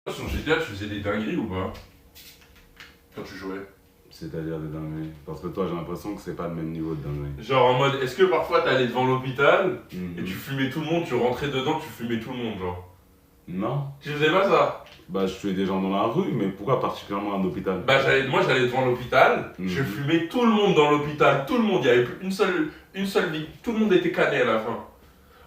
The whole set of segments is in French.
Sur GTA, tu faisais des dingueries ou pas? Quand tu jouais? C'est-à-dire des dingueries. Parce que toi, j'ai l'impression que c'est pas le même niveau de dinguerie. Genre en mode, est-ce que parfois t'allais devant l'hôpital et tu Mhm. fumais tout le monde, tu rentrais dedans, tu fumais tout le monde, genre? Non. Tu faisais pas ça? Bah, je tuais des gens dans la rue, mais pourquoi particulièrement à l'hôpital? Bah moi j'allais devant l'hôpital, je Mhm. fumais tout le monde dans l'hôpital, tout le monde, il y avait plus une seule vie, tout le monde était cané à la fin.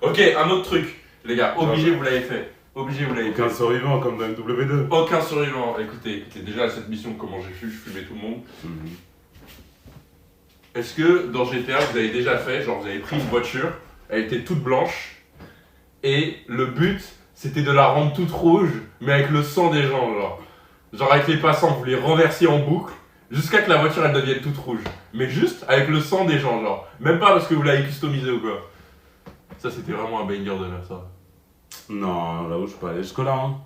Ok, un autre truc, les gars, obligé vous l'avez fait. Obligé vous l'avez Aucun fait. survivant comme dans MW2. Aucun survivant. Écoutez, déjà cette mission, comment j'ai fait, je fumais tout le monde. Mhm. Est-ce que dans GTA vous avez déjà fait, genre vous avez pris une voiture, elle était toute blanche, et le but c'était de la rendre toute rouge, mais avec le sang des gens, genre. Genre avec les passants, vous les renversiez en boucle, jusqu'à que la voiture elle devienne toute rouge. Mais juste avec le sang des gens, genre. Même pas parce que vous l'avez customisé ou quoi. Ça c'était vraiment un banger de faire ça. Non, là où je suis pas allé jusque-là. Hein.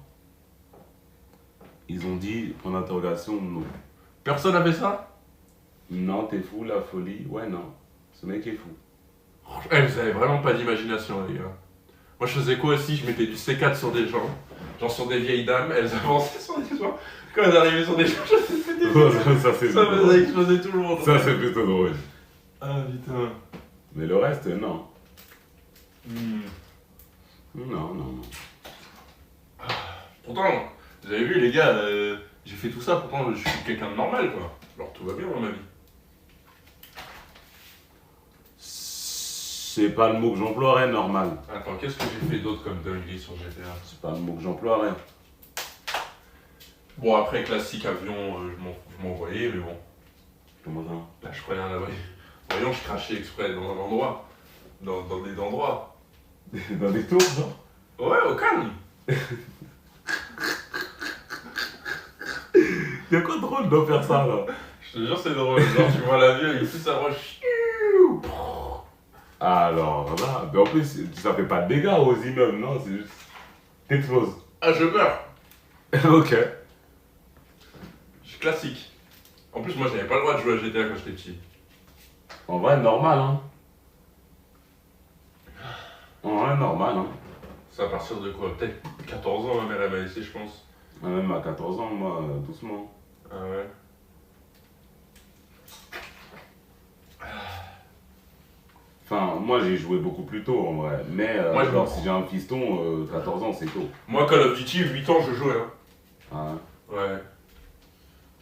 Ils ont dit, point d'interrogation, non. Personne a fait ça? Non, t'es fou, la folie. Ouais, non. Ce mec est fou. Eh, vous avez vraiment pas d'imagination, les gars. Moi, je faisais quoi aussi? Je mettais du C4 sur des gens, genre sur des vieilles dames, elles avançaient sur des gens. Quand elles arrivaient sur des gens, je faisais des Ça, c'est ça plutôt faisait drôle. exploser tout le monde. Ça, c'est plutôt drôle. Ah putain. Mais le reste, non. Hmm. Non, non, non. Pourtant, vous avez vu, les gars, j'ai fait tout ça, pourtant, je suis quelqu'un de normal, quoi. Alors, tout va bien dans ma vie. C'est pas le mot que j'emploierais, normal. Attends, qu'est-ce que j'ai fait d'autre comme dinguerie sur GTA? C'est pas le mot que j'emploierais. Bon, après, classique avion, je m'en voyais, mais bon. Comment ça? Là, je prenais un abri. Voyons, je crachais exprès dans un endroit. Dans des endroits. Dans des tours, genre? Ouais, au calme. Y'a quoi de drôle de faire ça, là? Je te jure, c'est drôle. Genre, tu vois l'avion, il pousse sa roche. Alors là, mais en plus, ça fait pas de dégâts aux immeubles, non? C'est juste. T'exploses. Ah, je meurs. Ok. Je suis classique. En plus, moi, j'avais pas le droit de jouer à GTA quand j'étais petit. En vrai, normal, hein. En vrai, normal, hein. C'est à partir de quoi? Peut-être 14 ans, ma mère, elle m'a laissé, je pense. Même à 14 ans, moi, doucement. Ah ouais. Enfin, moi, j'ai joué beaucoup plus tôt, en vrai. Mais, Moi, je genre, me- si j'ai un fiston, 14 ans, c'est tôt. Moi, Call of Duty, 8 ans, je jouais. Hein. Ah, Ouais.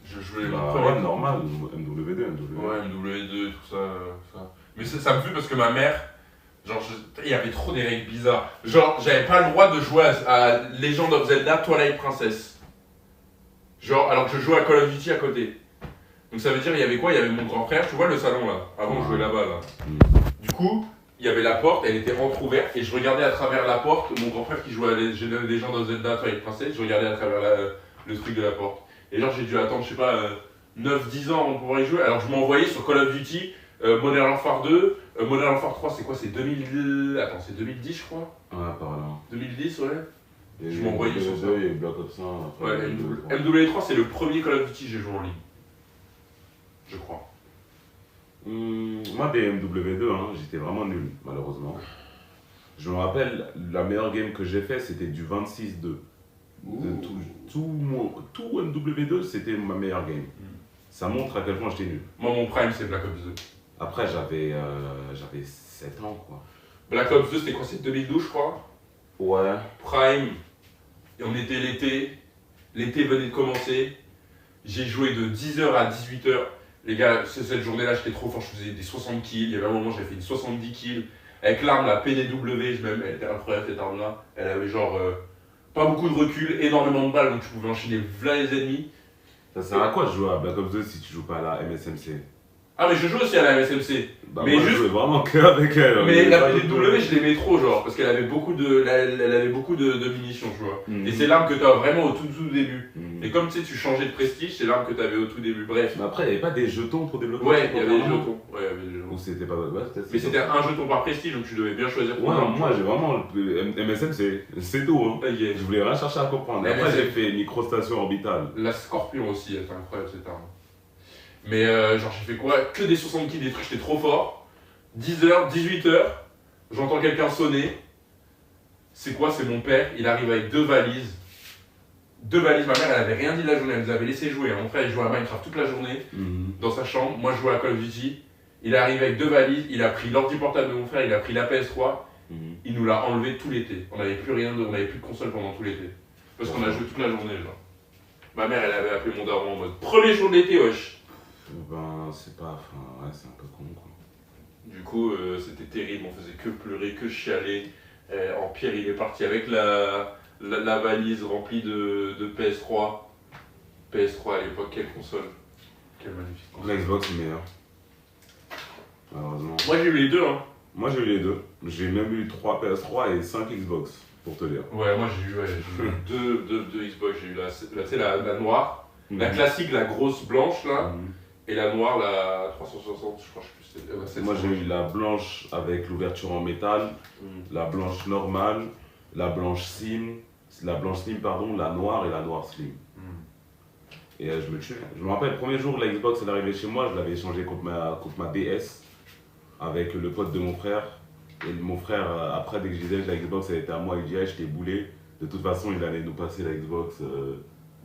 Je jouais le bah, premier. ouais, normal. MW2, MW2. Ouais, MW2, tout ça, ça. Mais ça me fait parce que ma mère, genre, il y avait trop des règles bizarres. Genre, j'avais pas le droit de jouer à Legend of Zelda Twilight Princess. Genre, alors que je jouais à Call of Duty à côté. Donc ça veut dire, il y avait quoi? Il y avait mon grand frère, tu vois le salon là? Avant, je jouais là-bas là. Du coup, il y avait la porte, elle était entrouverte et je regardais à travers la porte mon grand frère qui jouait à Legend of Zelda Twilight Princess, je regardais à travers le truc de la porte. Et genre, j'ai dû attendre, je sais pas, 9-10 ans avant de pouvoir y jouer. Alors je m'envoyais sur Call of Duty, Modern Warfare 2, Modern Warfare 3, c'est quoi? C'est 2000. Attends, c'est 2010, je crois? Ouais, par là. 2010, ouais. Et Je m'envoyais sur ça. Et Black Ops 1. Ouais, après, MW3, c'est le premier Call of Duty que j'ai joué en ligne. Je crois. Moi, des MW2, hein, j'étais vraiment nul, malheureusement. Je me rappelle, la meilleure game que j'ai fait, c'était du 26-2. De tout MW2, c'était ma meilleure game. Ça montre à quel point j'étais nul. Moi, mon prime, c'est Black Ops 2. Après, j'avais 7 ans, quoi. Black Ops 2, c'était quoi? C'est 2012, je crois. Ouais. Prime, et on était l'été. L'été venait de commencer. J'ai joué de 10h à 18h. Les gars, cette journée-là, j'étais trop fort. Je faisais des 60 kills. Il y avait un moment, j'ai fait une 70 kills. Avec l'arme, la PDW, elle était incroyable cette arme-là. Elle avait genre pas beaucoup de recul, énormément de balles, donc tu pouvais enchaîner plein les ennemis. Ça sert à quoi de jouer à Black Ops 2 si tu joues pas à la MSMC? Ah, mais je joue aussi à la MSMC. Bah, Mais moi, juste- je jouais vraiment que avec elle. Mais On la avait pas PDW, je l'aimais trop, genre, parce qu'elle avait beaucoup de munitions, tu vois. Mhm. Et c'est l'arme que tu as vraiment au tout début. Mhm. Et comme tu sais, tu changeais de prestige, c'est l'arme que tu avais au tout début. Bref. Mais après, il n'y avait pas des jetons pour débloquer? Ouais, il y avait des jetons. Ouais, il y avait des jetons. Ou c'était pas. Ouais, Mais c'était un jeton par prestige, donc tu devais bien choisir ton Ouais, arme. moi j'ai vraiment. MSM, c'est tout. Hein. Ah, yeah. Je voulais rien chercher à comprendre. Après, MSM. j'ai fait microstation orbitale. La Scorpion aussi, elle était incroyable cette arme. Mais genre, j'ai fait quoi? Que des 60 kills, des trucs, j'étais trop fort. 10h, 18h, j'entends quelqu'un sonner. C'est quoi? C'est mon père, il arrive avec 2 valises. 2 valises. Ma mère, elle avait rien dit de la journée, elle nous avait laissé jouer. Mon frère, il jouait à Minecraft toute la journée dans sa chambre. Moi, je jouais à Call of Duty. Il est arrivé avec 2 valises. Il a pris l'ordi portable de mon frère, il a pris la PS3. Il nous l'a enlevé tout l'été. On n'avait plus rien, on n'avait plus de console pendant tout l'été. Parce qu'on a joué toute la journée, genre. Ma mère, elle avait appelé mon daron en mode premier jour d'été, wesh. Ben, c'est pas. Enfin, ouais, c'est un peu con, quoi. Du coup, c'était terrible, on faisait que pleurer, que chialer. Pierre, il est parti avec la valise remplie de PS3. PS3 à l'époque, quelle console. Quelle magnifique console. La Xbox est meilleure. Malheureusement. Moi, j'ai eu les deux, hein. Moi, j'ai eu les deux. J'ai même eu 3 PS3 et 5 Xbox, pour te dire. Ouais, moi, j'ai eu deux Xbox. J'ai eu la noire, la classique, la grosse blanche, là. Et la noire, la 360, je crois, je sais plus. Moi, j'ai eu la blanche avec l'ouverture en métal, la blanche normale, la blanche slim, la noire et la noire slim. Et je me tue. Je me rappelle, le premier jour où la Xbox elle est arrivée chez moi, je l'avais échangée contre ma DS avec le pote de mon frère. Et mon frère, après, dès que je disais que la Xbox elle était à moi, il dit, je t'ai boulé. De toute façon, il allait nous passer la Xbox.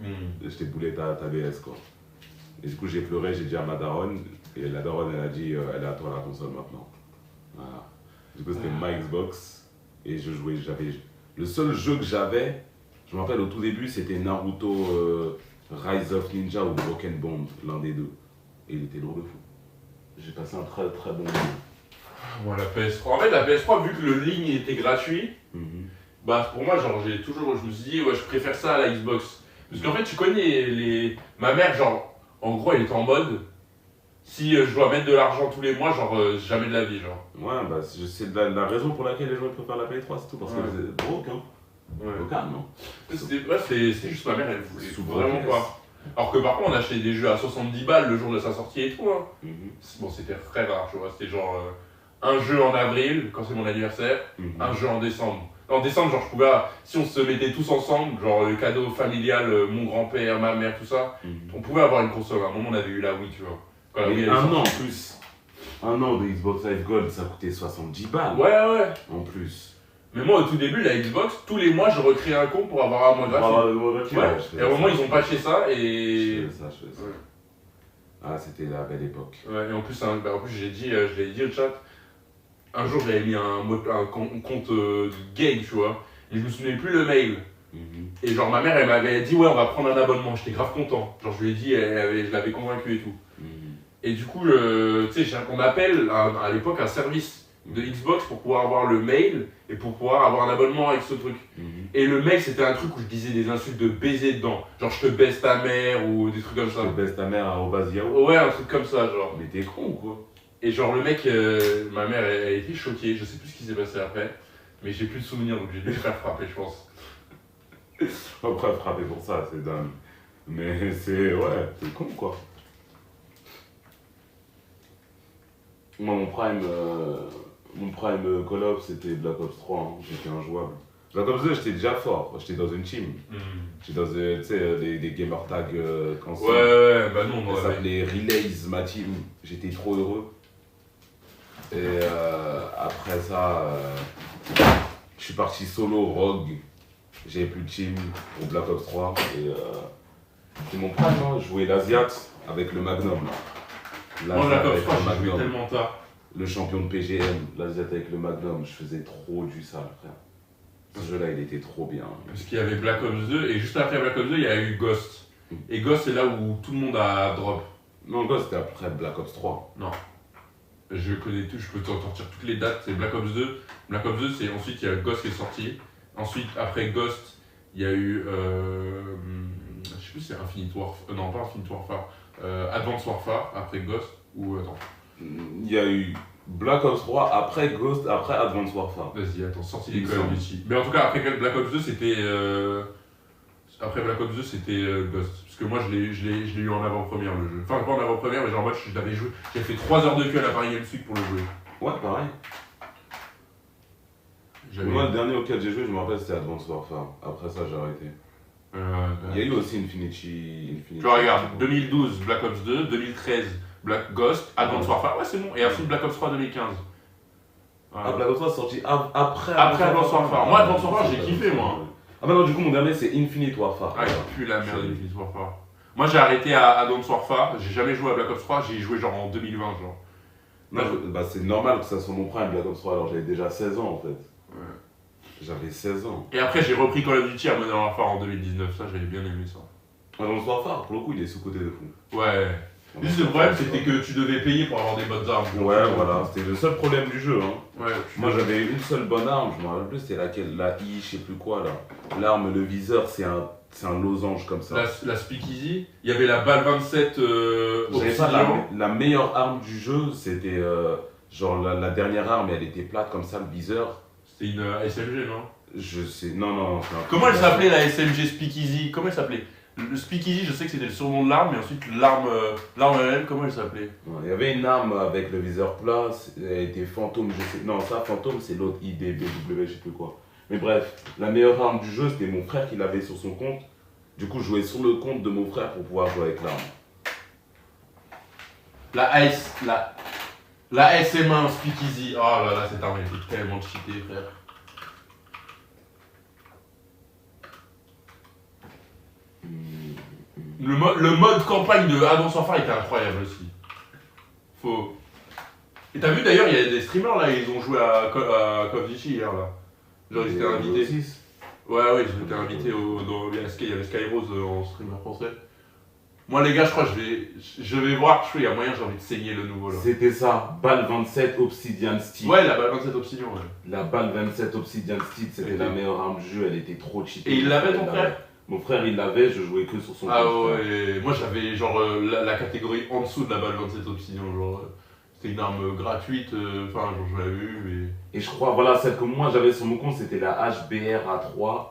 Je t'ai boulé ta DS, quoi. Et du coup, j'ai pleuré, j'ai dit à ma daronne. Et la daronne, elle a dit, elle est à toi la console maintenant. Voilà. Du coup, c'était ma Xbox. Et je jouais, le seul jeu que j'avais, je me rappelle au tout début, c'était Naruto Rise of Ninja ou Broken Bond, l'un des deux. Et il était lourd de fou. J'ai passé un très très bon moment. Moi, la PS3. En fait, la PS3, vu que le ligne était gratuit, bah pour moi, genre, je me suis dit, ouais, je préfère ça à la Xbox. Parce qu'en fait, tu connais ma mère, genre, en gros, elle était en mode, si je dois mettre de l'argent tous les mois, genre, jamais de la vie, genre. Ouais, bah c'est la raison pour laquelle les gens préfèrent la PS3, c'est tout, parce que c'est broke, hein. Ouais. Au calme, non. C'était juste ma mère, elle voulait vraiment pas. Alors que par contre, on achetait des jeux à 70 balles le jour de sa sortie et tout, hein. Bon, c'était très rare, tu vois, c'était genre un jeu en avril, quand c'est mon anniversaire, un jeu en décembre. En décembre, genre, je pouvais, si on se mettait tous ensemble, genre le cadeau familial, mon grand-père, ma mère, tout ça, on pouvait avoir une console. À un moment, on avait eu la Wii, tu vois. Quand la Wii, un an en plus. Un an de Xbox Live Gold, ça coûtait 70 balles. Ouais. En plus. Mais moi, au tout début, la Xbox, tous les mois, je recréais un compte pour avoir un mois gratuit. Ouais. Et au moment, ils ont patché ça et. Je faisais ça. Ouais. Ah, c'était la belle époque. Ouais, et en plus, je l'ai dit au chat. Un jour, j'avais mis un compte gay, tu vois. Et je me souvenais plus le mail. Et genre, ma mère, elle m'avait dit, ouais, on va prendre un abonnement. J'étais grave content. Genre, je lui ai dit, je l'avais convaincu et tout. Et du coup, tu sais, on appelle à l'époque un service de Xbox pour pouvoir avoir le mail et pour pouvoir avoir un abonnement avec ce truc. Et le mail, c'était un truc où je disais des insultes de baiser dedans. Genre, je te baise ta mère ou des trucs comme ça. Je te baise ta mère à Yahoo. Ouais, un truc comme ça, genre. Mais t'es con ou quoi? Et genre, le mec, ma mère, elle a été choquée. Je sais plus ce qui s'est passé après. Mais j'ai plus de souvenirs, donc j'ai dû me faire frapper, je pense. Après, frapper pour ça, c'est dingue. Mais c'est con, quoi. Moi, mon prime Call of, c'était Black Ops 3, hein. J'étais injouable. Black Ops 2, j'étais déjà fort, j'étais dans une team. J'étais dans des gamer tags quand ça. Ouais, bah non, ça s'appelait Relays, ma team. J'étais trop heureux. Et après ça, je suis parti solo, Rogue. J'avais plus de team pour Black Ops 3. Et c'est mon prime, hein. Je jouais l'Asiat avec le Magnum. Moi, Black Ops 3, j'ai joué tellement tard. Le champion de PGM, l'Asiat avec le Magnum, je faisais trop du sale, frère. Ce jeu-là, il était trop bien. Parce qu'il y avait Black Ops 2, et juste après Black Ops 2, il y a eu Ghost. Et Ghost, c'est là où tout le monde a drop. Non, Ghost, c'était après Black Ops 3. Non. Je connais tout, je peux t'en sortir toutes les dates. C'est Black Ops 2. Black Ops 2, c'est ensuite, il y a Ghost qui est sorti. Ensuite, après Ghost, il y a eu. Je sais plus si c'est Infinite Warfare. Non, pas Infinite Warfare. Advanced Warfare, après Ghost. Ou attends. Il y a eu Black Ops 3, après Ghost, après Advanced Warfare. Vas-y, attends, sorti des Call of Duty. Mais en tout cas, après Black Ops 2, c'était. Après Black Ops 2, c'était Ghost. Parce que moi, je l'ai eu en avant-première le jeu. Enfin, pas en avant-première, mais genre en mode, je l'avais joué. J'ai fait 3 heures de queue à la Paris Games Week pour le jouer. Ouais, pareil. Moi, le dernier auquel j'ai joué, je me rappelle, c'était Advanced Warfare. Après ça, j'ai arrêté. Il y a eu aussi Infinity. Tu vois, regarde, 2012, Black Ops 2, 2013, Black Ghost, Advanced Warfare, ouais, c'est bon. Et ensuite, Black Ops 3 2015. Ah, Black Ops 3 sorti après Advanced Warfare. Moi, Advanced Warfare, j'ai kiffé, moi. Ah bah non, du coup, mon dernier, c'est Infinite Warfare. Ah, il pue la merde, Infinite Warfare. Moi, j'ai arrêté à Advanced Warfare, j'ai jamais joué à Black Ops 3, j'y ai joué genre en 2020, genre. Non, bah, c'est normal que ça soit mon prime, Black Ops 3, alors j'avais déjà 16 ans en fait. Ouais. J'avais 16 ans. Et après, j'ai repris Call of Duty à Modern Warfare en 2019, ça, j'avais bien aimé ça. Advanced Warfare, pour le coup, il est sous-côté de fou. Ouais. Juste le problème, c'était que tu devais payer pour avoir des bonnes armes. Ouais, voilà, c'était le seul problème du jeu. Hein. Ouais, Moi j'avais une seule bonne arme, je me rappelle plus, c'était laquelle, la I, je sais plus quoi là. L'arme, le viseur, c'est un losange comme ça. La Speakeasy, il y avait la balle 27 J'avais pas Obsidian. la meilleure arme du jeu, c'était genre la dernière arme, elle était plate comme ça, le viseur. C'était une SMG, non? Je sais, non. Comment elle s'appelait la SMG Speakeasy? Comment elle s'appelait? Le Speakeasy, je sais que c'était le surnom de l'arme, mais ensuite l'arme elle, comment elle s'appelait? Ouais, il y avait une arme avec le viseur plat, elle était fantôme, je sais. Non, ça, fantôme, c'est l'autre IDBW, je sais plus quoi. Mais bref, la meilleure arme du jeu, c'était mon frère qui l'avait sur son compte. Du coup, je jouais sur le compte de mon frère pour pouvoir jouer avec l'arme. La SM1 Speakeasy. Oh là là, cette arme elle était tellement cheatée, frère. Le mode campagne de Advanced Warfare était incroyable aussi. Faut. Et t'as vu d'ailleurs, il y a des streamers là, ils ont joué à Call of Duty hier là. Genre ils étaient invités. Ouais, ils étaient invités il y avait Skyrose en streamer français. Moi les gars, je crois que je vais voir, je crois qu'il y a moyen, j'ai envie de saigner le nouveau là. C'était ça, balle 27 Obsidian Steel. Ouais, la balle 27 Obsidian, ouais. La balle 27 Obsidian Steel, c'était la meilleure arme du jeu, elle était trop cheatée. Et il l'avait ton frère? Mon frère il l'avait, je jouais que sur son Ah compte. ouais, moi j'avais genre la catégorie en dessous de la balle 27 Obsidian, genre c'était une arme gratuite, enfin genre je l'avais eu mais... Et je crois, voilà, celle que moi j'avais sur mon compte, c'était la HBR A3.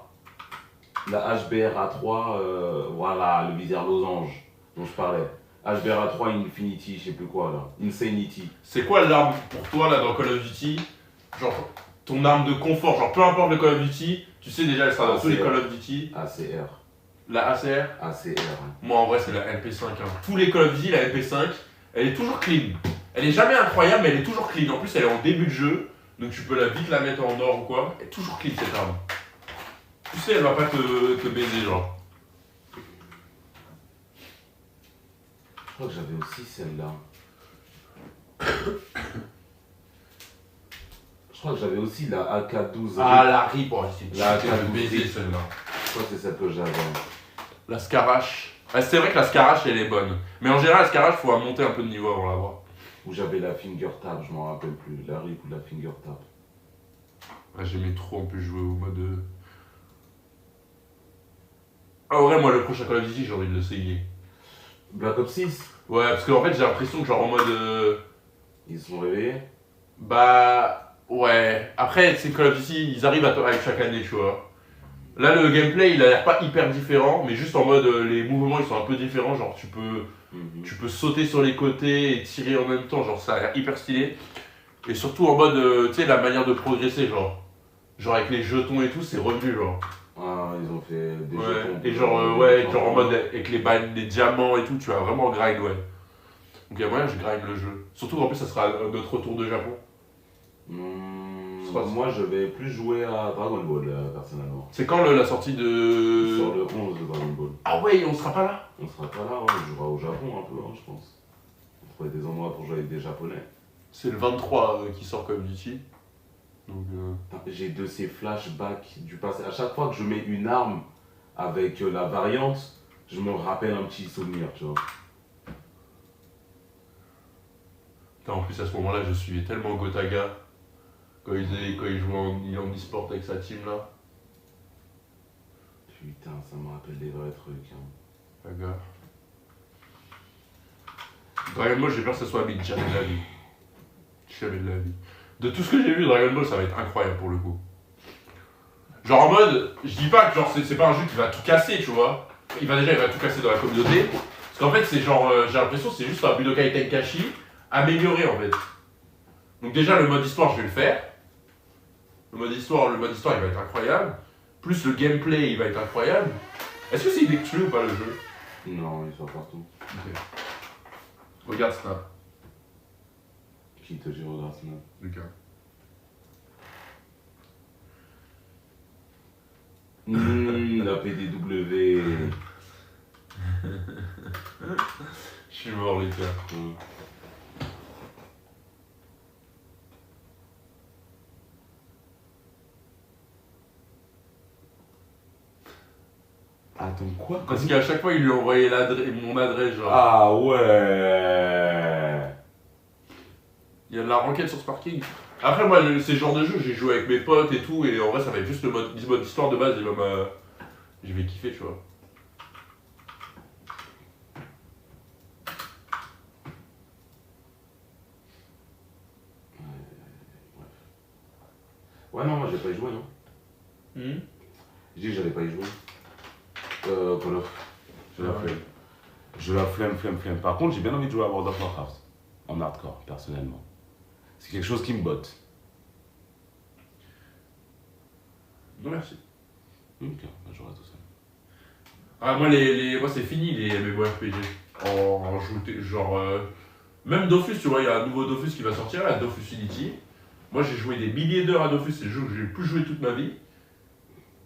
La HBR A3, voilà, le viseur losange dont je parlais. HBR A3 Infinity, je sais plus quoi là. Insanity. C'est quoi l'arme pour toi là dans Call of Duty? Genre ton arme de confort, genre peu importe le Call of Duty, tu sais déjà elle sera dans tous les Call of Duty. ACR. La ACR? ACR. Moi en vrai c'est la MP5. Hein. Tous les Call of Duty, la MP5, elle est toujours clean. Elle est jamais incroyable mais elle est toujours clean. En plus elle est en début de jeu, donc tu peux vite la mettre en or ou quoi. Elle est toujours clean cette arme. Tu sais elle va pas te baiser genre. Je crois que j'avais aussi celle-là. Je crois que j'avais aussi la AK-12. Ah la RIP, oh, c'est La de baiser celle-là. Je crois que c'est celle que j'avais. La Scarache. Ah, c'est vrai que la Scarache elle est bonne. Mais en général la Scarache faut monter un peu de niveau avant de l'avoir. Ou j'avais la Finger Tap, je m'en rappelle plus. La RIP ou la Finger Tap. Ah, j'aimais trop en plus jouer au mode. Ah, en vrai, moi le prochain Call of Duty j'ai envie de l'essayer. Black Ops 6. Ouais, parce qu'en fait j'ai l'impression que genre en mode. Ils se sont réveillés. Bah. Ouais. Après, c'est Call of Duty, ils arrivent avec chaque année, tu vois. Là, le gameplay il a l'air pas hyper différent, mais juste en mode les mouvements ils sont un peu différents. Genre, tu peux sauter sur les côtés et tirer en même temps, genre ça a l'air hyper stylé. Et surtout en mode, tu sais, la manière de progresser, genre. Genre avec les jetons et tout, c'est revenu, genre. Ah, ils ont fait des Ouais, jetons. et genre, genre en mode avec les diamants et tout, tu vas vraiment grind, ouais. Donc il y a moyen que je grind le jeu. Surtout en plus, ça sera notre retour de Japon. Moi, je vais plus jouer à Dragon Ball, personnellement. C'est quand la sortie de. Sur le 11 de Dragon Ball. Ah ouais, on sera pas là? On sera pas là, on jouera au Japon un peu, je pense. On trouvera des endroits pour jouer avec des Japonais. C'est le 23 qui sort Call of Duty. Donc. J'ai de ces flashbacks du passé. À chaque fois que je mets une arme avec la variante, je me rappelle un petit souvenir, tu vois. En plus, à ce moment-là, je suivais tellement Gotaga quand il jouait en e-sport avec sa team là. Putain, ça me rappelle des vrais trucs. Hein. Gotaga. Dragon Ball, j'ai peur que ça soit vite, jamais de la vie. Jamais de la vie. De tout ce que j'ai vu, Dragon Ball, ça va être incroyable pour le coup. Genre en mode, je dis pas que genre c'est pas un jeu qui va tout casser, tu vois. Il va tout casser dans la communauté. Parce qu'en fait, c'est genre, j'ai l'impression que c'est juste un Budokai Tenkaichi amélioré en fait. Donc déjà le mode histoire je vais le faire. Le mode histoire il va être incroyable. Plus le gameplay il va être incroyable. Est-ce que c'est exclu ou pas le jeu? Non, il sort partout. Ok. Regarde Snap. Qui te dit regarde Snap? Lucas. La PDW. Je suis mort, les gars. Attends, quoi? Parce qu'à chaque fois, il lui envoyait mon adresse, genre. Ah ouais. Il y a de la requête sur ce parking. Après, moi, c'est le genre de jeu, j'ai joué avec mes potes et tout, et en vrai, ça va être juste le mode histoire de base, je vais kiffer, tu vois. Ouais, non, moi j'ai pas y joué, non. Hmm. Je dis que j'allais pas y jouer. Call of. J'ai la flemme. Je la flemme. Par contre, j'ai bien envie de jouer à World of Warcraft. En hardcore, personnellement. C'est quelque chose qui me botte. Non, merci. Ok, je reste tout seul. Ah, moi, moi c'est fini les MMORPG. Genre. Même Dofus, tu vois, il y a un nouveau Dofus qui va sortir, là, Dofus Unity. Moi, j'ai joué des milliers d'heures à Dofus, c'est le jeu que j'ai le plus joué toute ma vie.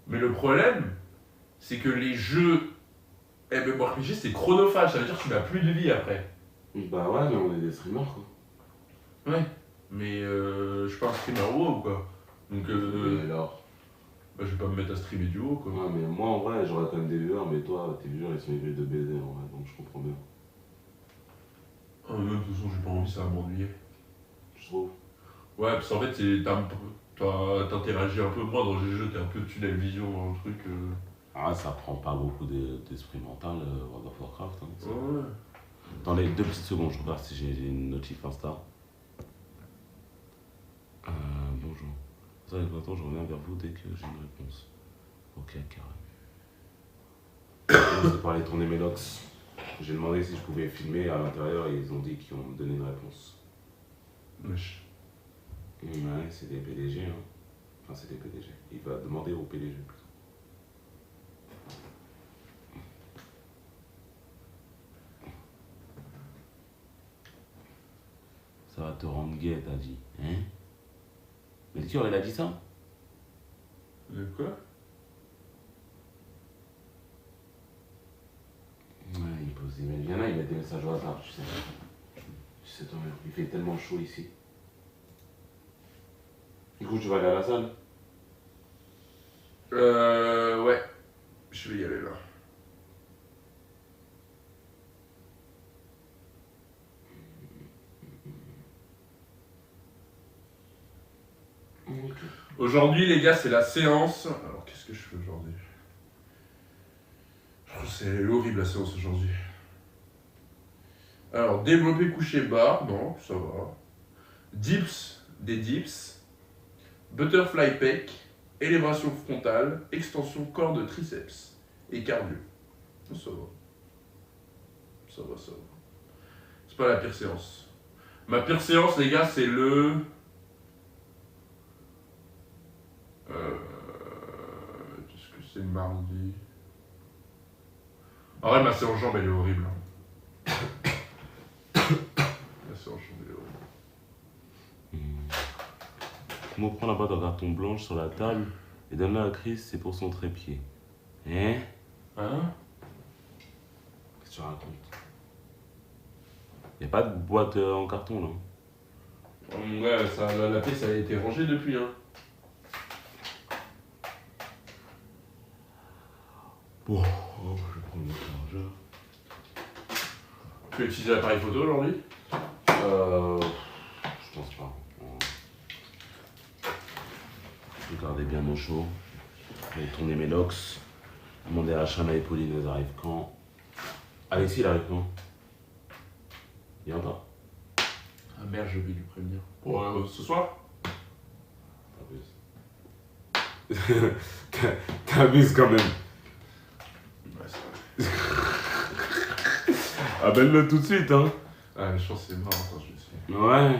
Mais le problème, c'est que les jeux MMORPG, c'est chronophage, ça veut dire que tu n'as plus de vie après. Bah ouais, mais on est des streamers, quoi. Ouais. Mais je suis pas un streamer WoW, quoi. Donc, Et alors? bah, je vais pas me mettre à streamer du WoW, quoi. Ouais, mais moi en vrai, j'aurais quand même des viewers, mais toi, tes viewers ils sont aigris de baiser en vrai, donc je comprends bien. Ah, mais de toute façon, j'ai pas envie, ça va m'ennuyer. Je trouve. Ouais, parce qu'en fait, t'interagis un peu moins dans les jeux, t'es un peu tunnel vision dans le truc. Ah, ça prend pas beaucoup d'esprit mental, World of Warcraft. Hein. Ouais. Dans les 2 petites secondes, je regarde si j'ai une notif Insta. Bonjour. Ça, attends, je reviens vers vous dès que j'ai une réponse. Ok, carré. C'est pour aller tourner mes locks. J'ai demandé si je pouvais filmer à l'intérieur et ils ont dit qu'ils vont me donner une réponse. Wesh. Ouais, c'est des PDG. Hein. Enfin, c'est des PDG. Il va demander au PDG plutôt. Ça va te rendre gay, t'as dit. Hein? Melchior, il a dit ça? De quoi? Ouais, il pose des mails. Il y en a, il met des messages au hasard, tu sais. Tu sais toi-même, il fait tellement chaud ici. Du coup, tu vas aller à la salle? Ouais. Je vais y aller là. Ok. Aujourd'hui, les gars, c'est la séance. Alors, qu'est-ce que je fais aujourd'hui? Je trouve que c'est horrible la séance aujourd'hui. Alors, développer coucher bas, non, ça va. Dips, des dips. Butterfly pec. Élévation frontale. Extension corps de triceps. Et cardio. Ça va. Ça va. C'est pas la pire séance. Ma pire séance, les gars, c'est le. Qu'est-ce que c'est mardi? En vrai, ma séance jambes, elle est horrible. Ma séance jambes, elle est horrible. Mo prend la boîte en carton blanche sur la table et donne-la à Chris, c'est pour son trépied. Hein? Hein? Qu'est-ce que tu racontes? Y'a pas de boîte en carton là? Oh, mon gars, la pièce a été rangée depuis, hein. Bon, je vais prendre le chargeur. Tu peux utiliser l'appareil photo aujourd'hui? Je pense pas. Je vais garder bien mon chaud. Je vais tourner mes locks. Demander à Chana et Pauline, elles arrivent quand? Alexis, il arrive quand? Il vient pas? Ah merde, je vais lui prévenir. Pour ce soir? T'abuses quand même. Ouais, c'est vrai. Appelle-le tout de suite, hein. Ah, mais je pense que c'est mort, attends, je vais essayer. Ouais.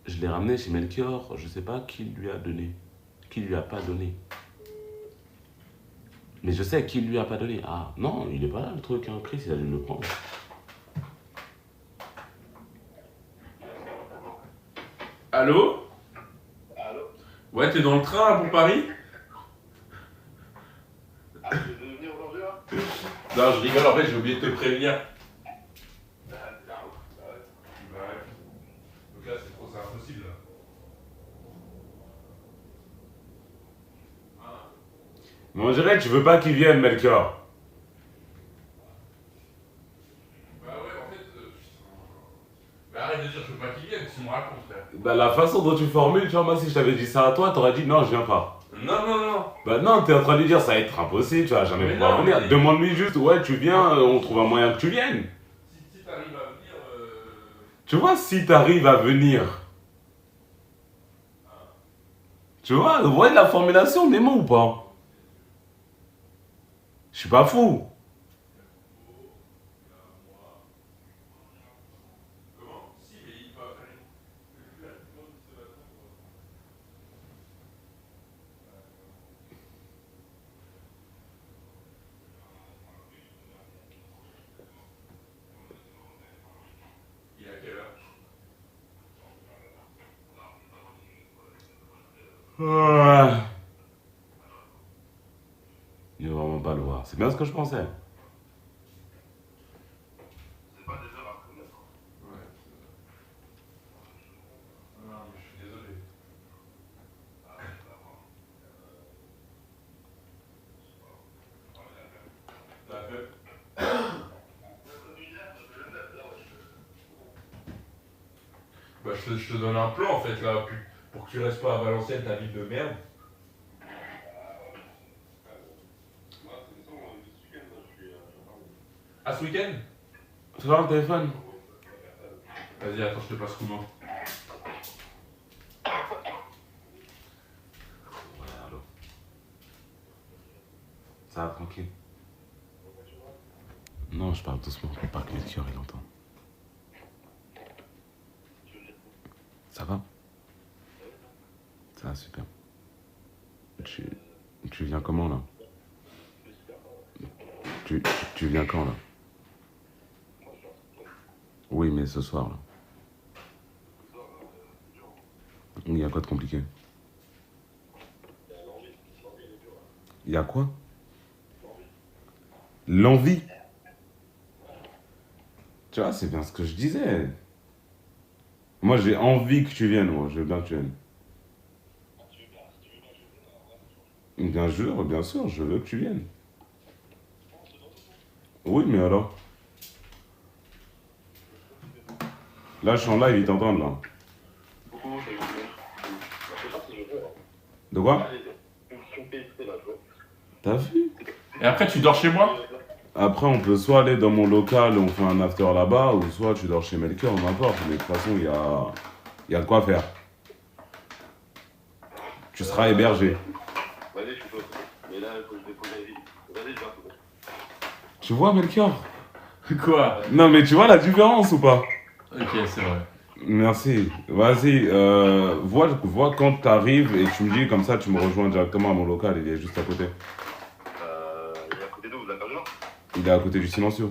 Je l'ai ramené chez Melchior, je sais pas qui lui a donné. Qui lui a pas donné. Mais je sais qui lui a pas donné. Ah, non, il est pas là le truc, hein. Chris, il a dû me le prendre. Allô? Allô? Ouais, t'es dans le train là, pour Paris? Ah, tu veux venir aujourd'hui là? Non, je rigole, en fait, j'ai oublié de te prévenir. Bah, c'est la route. Bah ouais. Bah ouais. Donc là, c'est impossible là. Mais on dirait que tu veux pas qu'il vienne, Melchior. Bah ouais, en fait. Bah arrête de dire je veux pas qu'il vienne, tu me racontes, frère. Bah, la façon dont tu formules, tu vois, moi, si je t'avais dit ça à toi, t'aurais dit non, je viens pas. Non, non, non. Bah, non, t'es en train de lui dire ça va être impossible, tu vas jamais Mais pouvoir non, venir. mais- Demande-lui juste, ouais, tu viens, on trouve un moyen que tu viennes. Si t'arrives à venir. Tu vois, si t'arrives à venir. Tu vois, vous voyez la formulation des mots ou pas? Je suis pas fou. Comment? Si, mais il va faire une. Il est à quelle heure? Il va vraiment pas le voir. C'est bien ce que je pensais. C'est pas des heures à reconnaître. Ouais. Non, mais je suis désolé. T'as fait? Bah, je te donne un plan en fait là, pour que tu restes pas à Valenciennes, ta ville de merde. Moi, c'est ça, moi, ce week-end, là, je suis à Paris. Ah, ce week-end? Tu vois le téléphone? Vas-y, attends, je te passe comment? Ouais, allô. Ça va, tranquille. Non, je parle doucement pour pas que Melchior il entende. Ça va? Ça va, super. Tu viens comment là? Tu viens quand là? Oui, mais ce soir là. Il y a quoi de compliqué? Il y a quoi? L'envie. Tu vois, c'est bien ce que je disais. Moi, j'ai envie que tu viennes, moi. Je veux bien que tu viennes. Bien sûr, je veux que tu viennes. Oui, mais alors? Là, je suis en live, ils t'entendent, là. Coucou, salut, c'est gentil, je veux. De quoi? Allez, une question PSP, là, je vois. T'as vu? Et après, tu dors chez moi? Après, on peut soit aller dans mon local, on fait un after là-bas, ou soit tu dors chez Melchior, n'importe. Mais de toute façon, il y a de quoi faire. Tu seras hébergé. Vas-y, je suis chaud. Mais là, il faut que je dépose la vie. Vas-y, je vais. Tu vois, Melchior? Quoi? Non, mais tu vois la différence ou pas? Ok, c'est vrai. Merci. Vas-y, vois quand t'arrives et tu me dis comme ça, tu me rejoins directement à mon local, il est juste à côté. Il est à côté d'où, vous l'avez là? Il est à côté du silencieux.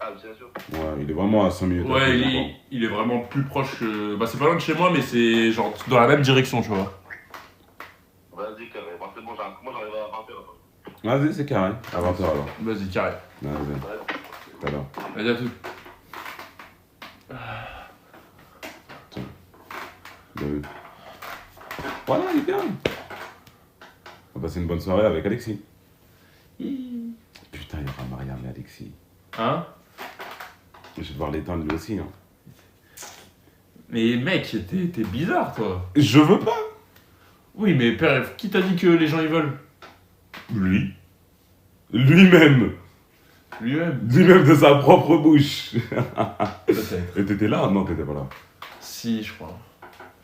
Ah, bien sûr. Ouais, il est vraiment à 5 minutes. à Ouais, pied, il est vraiment plus proche que. Bah, c'est pas loin de chez moi, mais c'est genre dans la même direction, tu vois. Vas-y, carré. Moi, c'est bon, moi, j'arrive à 20h là. Vas-y, c'est carré. À 20h alors. Vas-y, carré. Vas-y, Ouais. tout à l'heure. Vas-y, à tout. Bien vu. Voilà, il est bien. On va passer une bonne soirée avec Alexis. Putain, il y aura Mariam et Alexis. Hein? Je vais devoir l'éteindre lui aussi. Hein. Mais mec, t'es bizarre, toi. Je veux pas. Oui, mais père, qui t'a dit que les gens ils veulent? Lui. Lui-même. Lui-même. Lui-même de sa propre bouche. Peut-être. Et t'étais là? Non, t'étais pas là. Si, je crois.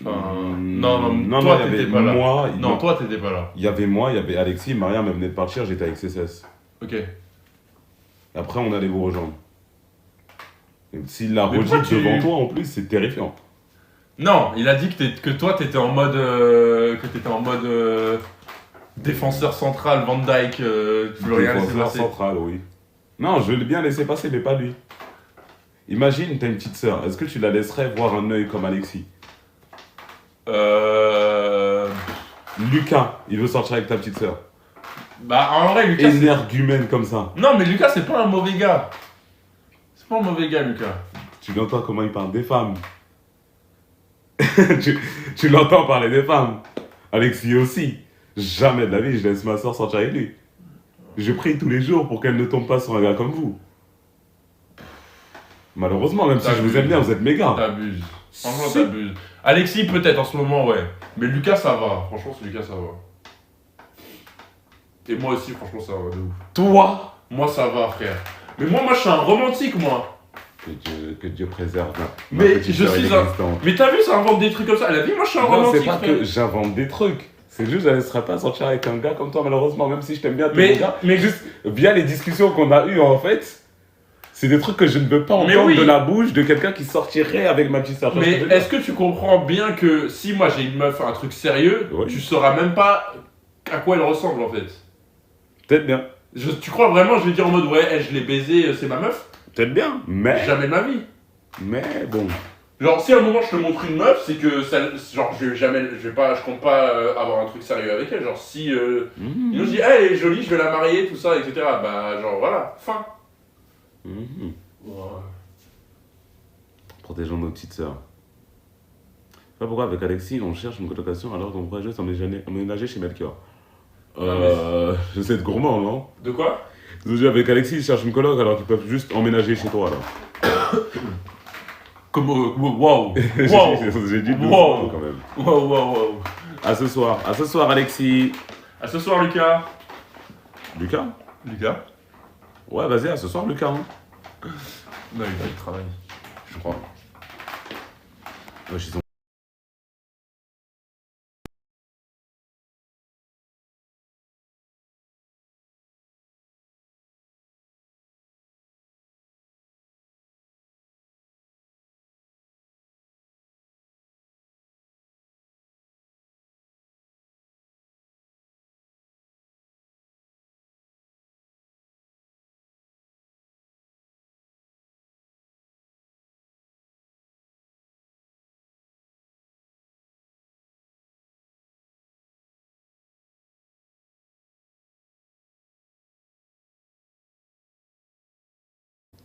Enfin, Non, toi il y avait t'étais pas là. moi, Non, toi t'étais pas là. Il y avait moi, il y avait Alexis, Mariam elle venait de partir, j'étais avec CSS. Ok. Après, on allait vous rejoindre. Et s'il l'a Mais redit pourquoi tu- devant toi, en plus, c'est terrifiant. Non, il a dit que toi t'étais en mode. Défenseur central, Van Dyke, tu veux rien laisser Défenseur passer. central, oui. Non, je vais bien laisser passer, mais pas lui. Imagine, t'as une petite sœur. Est-ce que tu la laisserais voir un œil comme Alexis? Lucas, il veut sortir avec ta petite sœur. Bah en vrai, Lucas. Énergumène comme ça. Non, mais Lucas, c'est pas un mauvais gars. C'est pas un mauvais gars, Lucas. Tu l'entends comment il parle des femmes. tu l'entends parler des femmes. Alexis aussi. Jamais de la vie, je laisse ma soeur sortir avec lui. Je prie tous les jours pour qu'elle ne tombe pas sur un gars comme vous. Malheureusement, même si je vous aime bien, vous êtes méga. T'abuses. Franchement, Si. t'abuses. Alexis, peut-être en ce moment, ouais. Mais Lucas, ça va. Franchement, c'est Lucas, ça va. Et moi aussi, franchement, ça va de ouf. Toi, Moi, ça va, frère. Mais moi, je suis un romantique, moi. que Dieu préserve. ma Mais petite je sœur suis inexistante. Mais t'as vu, ça invente des trucs comme ça. Elle a dit, moi, je suis un Non, romantique, c'est pas frère. que j'invente des trucs. C'est juste, je ne laisserai pas sortir avec un gars comme toi, malheureusement, même si je t'aime bien, t'es mon gars. Mais Juste, via les discussions qu'on a eues, en fait, c'est des trucs que je ne veux pas Mais entendre oui. de la bouche de quelqu'un qui sortirait avec ma petite sœur. Tu vois ce Mais que je veux dire est-ce que tu comprends bien que si moi j'ai une meuf, un truc sérieux, Ouais. tu sauras même pas à quoi elle ressemble en fait. Peut-être bien. Tu crois vraiment, je vais dire en mode ouais, elle, je l'ai baisé, c'est ma meuf? Peut-être bien. Mais Jamais de ma vie. bon. Genre si à un moment je te montre une meuf, c'est que ça, genre je compte pas avoir un truc sérieux avec elle. Genre si il nous dit elle est jolie, je vais la marier, tout ça, etc. Bah genre voilà, fin. Mhm. Ouais. Protégeons nos petites sœurs. Je sais pas pourquoi avec Alexis on cherche une colocation alors qu'on pourrait juste emménager chez Melchior. Je sais être gourmand, non? De quoi? Je veux dire, avec Alexis ils cherchent une coloc alors qu'ils peuvent juste emménager chez toi alors. Comme wow. J'ai dit doucement Wow. quand même. Wow. À ce soir Alexis. À ce soir Lucas. Lucas? Lucas? Ouais vas-y, à ce soir Lucas. Hein. Non, il travaille. Je crois. Ouais, ils sont-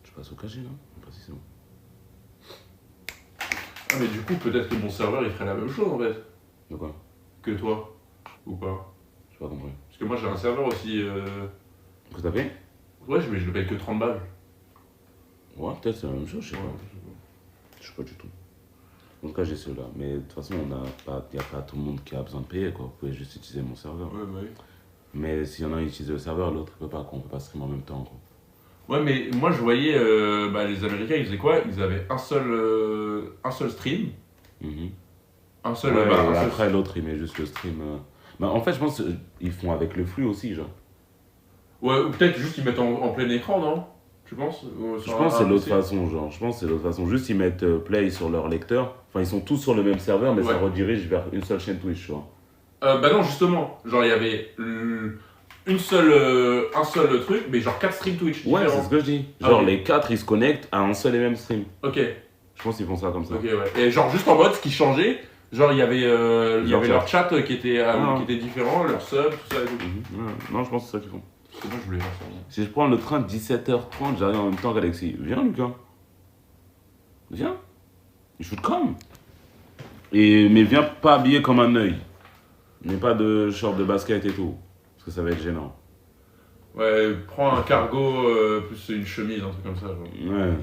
Je passe au KG là? Pas si c'est bon. Ah mais du coup peut-être que mon serveur il ferait la même chose en fait De quoi? que toi ou pas. J'ai pas compris. Parce que moi j'ai un serveur aussi. Que t'as fait? Ouais mais je le paye que 30 balles. Ouais, peut-être c'est la même chose, je sais pas. Je sais pas du tout. En tout cas, j'ai ceux-là. Mais de toute façon, il n'y a pas tout le monde qui a besoin de payer, quoi. Vous pouvez juste utiliser mon serveur. Ouais. Mais s'il y en a un qui utilise le serveur, l'autre ne peut pas, quoi. On peut pas streamer en même temps, quoi. Ouais mais moi je voyais les Américains ils faisaient quoi? Ils avaient un seul stream. Mhm. Un seul. Ouais, un et seul- après, l'autre, il met juste le stream. Bah, en fait, je pense qu'ils font avec le flux aussi, genre. Ouais ou peut-être juste ils mettent en plein écran non? Tu penses? Je pense que c'est l'autre façon, genre. Je pense que c'est l'autre façon. Juste, ils mettent play sur leur lecteur. Enfin, ils sont tous sur le même serveur, mais ça Ouais. redirige vers une seule chaîne Twitch, tu vois. Bah non justement. Genre il y avait un seul truc mais genre 4 streams Twitch Ouais, différents. c'est ce que je dis. Ah Genre, oui. les 4, ils se connectent à un seul et même stream. Ok. Je pense qu'ils font ça comme ça. Ok, ouais. Et genre, juste en mode, ce qui changeait, genre, il y avait leur chat qui était différent, leur sub, tout ça et tout. Mhm. Ouais. Non, je pense que c'est ça qu'ils font. Parce que moi, je voulais faire ça. Si je prends le train de 17h30, j'arrive en même temps qu'Alexis. Viens, Lucas. Viens. You should come. Mais viens pas habillé comme un œil. Mais pas de short de basket et tout. Parce que ça va être gênant. Ouais, prends un cargo plus une chemise, un truc comme ça. Genre. Ouais.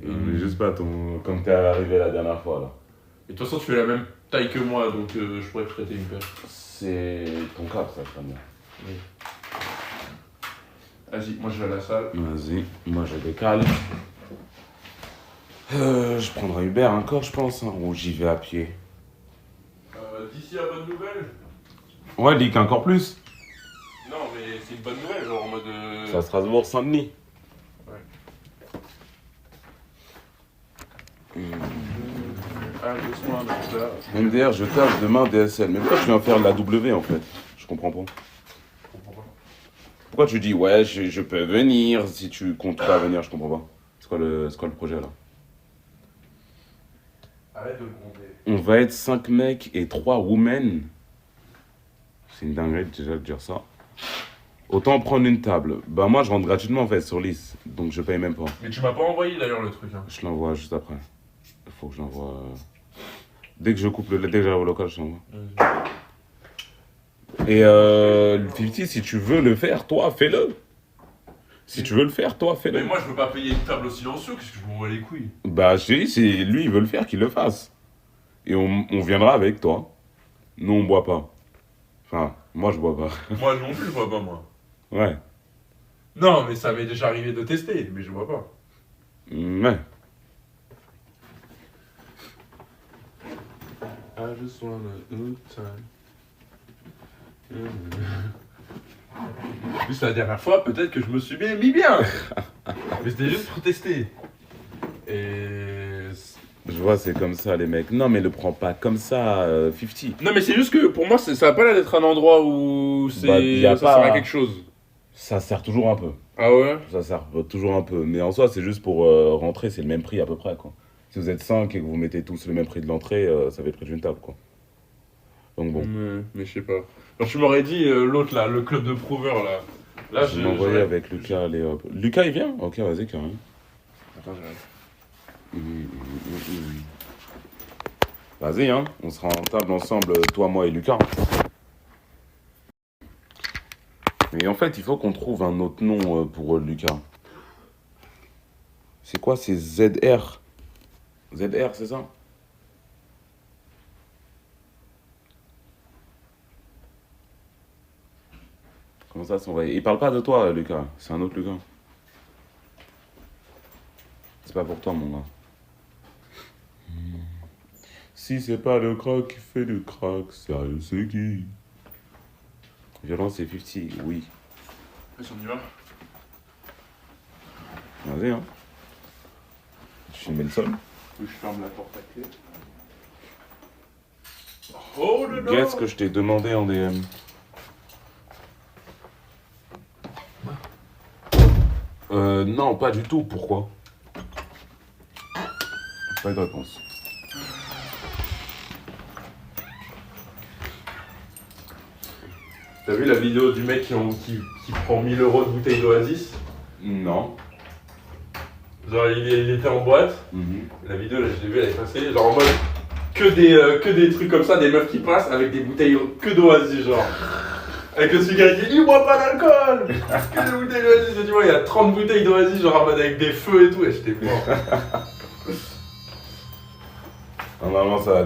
Mais juste pas comme t'es arrivé la dernière fois, là. Et de toute façon, tu fais la même taille que moi, donc je pourrais te prêter une paire. C'est ton cap, ça, je bien. Vas-y, moi je vais à la salle. Vas-y, moi je décale. Je prendrai Uber encore, je pense, hein, ou j'y vais à pied. D'ici à bonne nouvelle? Ouais, leak encore plus. Non, mais c'est une bonne nouvelle, genre en mode. C'est à Strasbourg, Saint-Denis. Ah, doucement, donc là. MDR, je tâche demain DSL. Mais pourquoi tu viens faire la W en fait? Je comprends pas. Je comprends pas. Pourquoi tu dis ouais, je peux venir si tu comptes pas venir, je comprends pas. C'est quoi le projet là? Arrête de me gronder. On va être 5 mecs et 3 women. C'est une dinguerie déjà de dire ça. Autant prendre une table. Bah moi je rentre gratuitement en fait sur Lys, donc je paye même pas. Mais tu m'as pas envoyé d'ailleurs le truc. Hein. Je l'envoie juste après. Il faut que je l'envoie. Dès que j'arrive au local, je l'envoie. Et 50, si tu veux le faire, toi, fais-le. Si tu veux le faire, toi, Mais fais-le. moi je veux pas payer une table au silencieux, qu'est-ce que je m'envoie les couilles? Bah, je te dis, si lui, il veut le faire, qu'il le fasse. Et on viendra avec toi. Nous, on boit pas. Enfin, moi, je bois pas. Moi non plus je vois pas moi. Ouais. Non mais ça m'est déjà arrivé de tester, mais je vois pas. Ouais. I just wanna good time. Juste la dernière fois, peut-être que je me suis mis bien. Mais c'était juste pour tester. Et... Je vois, c'est comme ça, les mecs. Non, mais le prends pas comme ça, 50. Non mais c'est juste que pour moi, ça a pas l'air d'être un endroit où y a ça pas- sert à quelque chose. Ça sert toujours un peu. Ah ouais? Ça sert toujours un peu. Mais en soi, c'est juste pour rentrer, c'est le même prix à peu près, quoi. Si vous êtes 5 et que vous mettez tous le même prix de l'entrée, ça fait le prix d'une table, quoi. Donc bon. Mais je sais pas. Alors tu m'aurais dit l'autre là, le club de prouveurs là. Là Je vais m'envoyer avec Lucas, allez hop. Lucas, il vient? Ok, vas-y, carrément. Attends, j'arrive. Vas-y, hein. On sera en table ensemble, toi, moi et Lucas. Mais en fait, il faut qu'on trouve un autre nom pour Lucas. C'est quoi? C'est ZR. ZR, c'est ça? Comment ça, son vrai? Il parle pas de toi, Lucas. C'est un autre Lucas. C'est pas pour toi, mon gars. Si c'est pas le croc qui fait du crack, sérieux, c'est qui? Violence c'est 50, oui. On y va. Vas-y, hein. Tu filmes le sol. Je ferme la porte à clé. Oh le Qu'est-ce que je t'ai demandé en DM? Non, pas du tout. Pourquoi? Pas de réponse. T'as vu la vidéo du mec qui prend 1000 € de bouteille d'Oasis? Non. Genre il était en boîte. Mhm. La vidéo là je l'ai vue, elle est passée. Genre en mode que des trucs comme ça, des meufs qui passent avec des bouteilles que d'Oasis genre. Avec le cigare qui dit il boit pas d'alcool. Que des bouteilles d'Oasis. Et tu vois il y a 30 bouteilles d'Oasis genre en mode avec des feux et tout et j'étais mort. Normalement, ça va